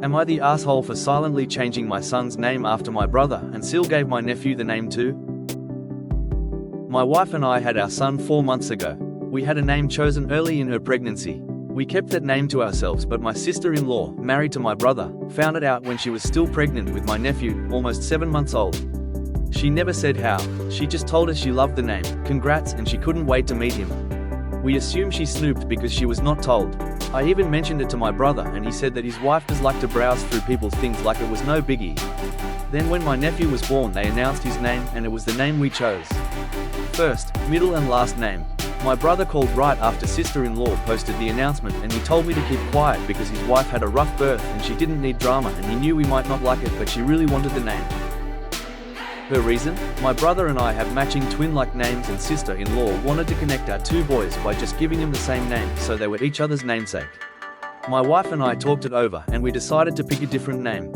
Am I the asshole for silently changing my son's name after my brother and still gave my nephew the name too? My wife and I had our son 4 months ago. We had a name chosen early in her pregnancy. We kept that name to ourselves, but my sister-in-law, married to my brother, found it out when she was still pregnant with my nephew, almost 7 months old. She never said how, she just told us she loved the name, congrats, and she couldn't wait to meet him. We assume she snooped because she was not told. I even mentioned it to my brother and he said that his wife does like to browse through people's things like it was no biggie. Then when my nephew was born they announced his name and it was the name we chose. First, middle and last name. My brother called right after sister-in-law posted the announcement and he told me to keep quiet because his wife had a rough birth and she didn't need drama and he knew we might not like it but she really wanted the name. Her reason? My brother and I have matching twin-like names and sister-in-law wanted to connect our 2 boys by just giving them the same name so they were each other's namesake. My wife and I talked it over and we decided to pick a different name.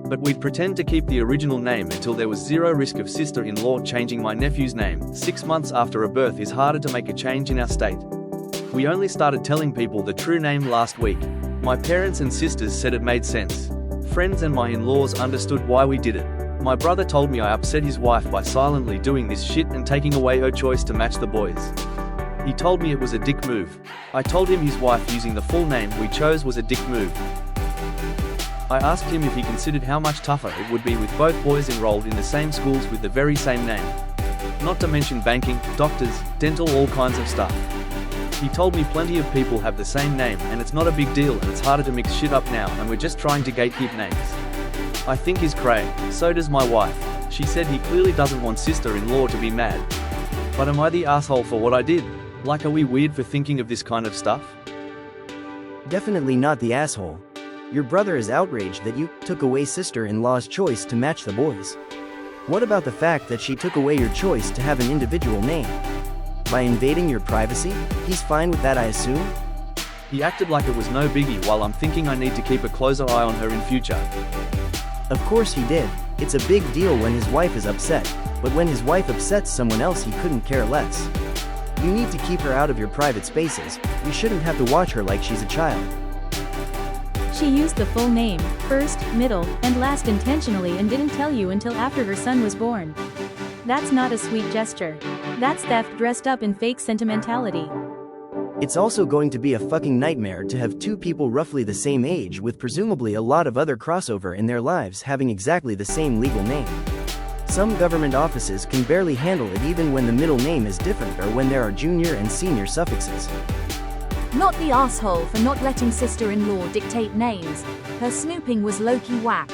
But we'd pretend to keep the original name until there was zero risk of sister-in-law changing my nephew's name. 6 months after a birth is harder to make a change in our state. We only started telling people the true name last week. My parents and sisters said it made sense. Friends and my in-laws understood why we did it. My brother told me I upset his wife by silently doing this shit and taking away her choice to match the boys. He told me it was a dick move. I told him his wife using the full name we chose was a dick move. I asked him if he considered how much tougher it would be with both boys enrolled in the same schools with the very same name. Not to mention banking, doctors, dental, all kinds of stuff. He told me plenty of people have the same name and it's not a big deal and it's harder to mix shit up now and we're just trying to gatekeep names. I think he's cray, so does my wife. She said he clearly doesn't want sister-in-law to be mad. But am I the asshole for what I did? Like, are we weird for thinking of this kind of stuff? Definitely not the asshole. Your brother is outraged that you took away sister-in-law's choice to match the boys. What about the fact that she took away your choice to have an individual name? By invading your privacy, he's fine with that, I assume? He acted like it was no biggie while I'm thinking I need to keep a closer eye on her in future. Of course he did. It's a big deal when his wife is upset, but when his wife upsets someone else he couldn't care less. You need to keep her out of your private spaces. You shouldn't have to watch her like she's a child. She used the full name, first, middle, and last intentionally and didn't tell you until after her son was born. That's not a sweet gesture. That's theft dressed up in fake sentimentality. It's also going to be a fucking nightmare to have 2 people roughly the same age with presumably a lot of other crossover in their lives having exactly the same legal name. Some government offices can barely handle it even when the middle name is different or when there are junior and senior suffixes. Not the asshole for not letting sister-in-law dictate names. Her snooping was low-key whack.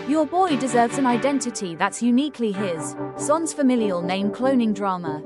Your boy deserves an identity that's uniquely his. Son's familial name cloning drama.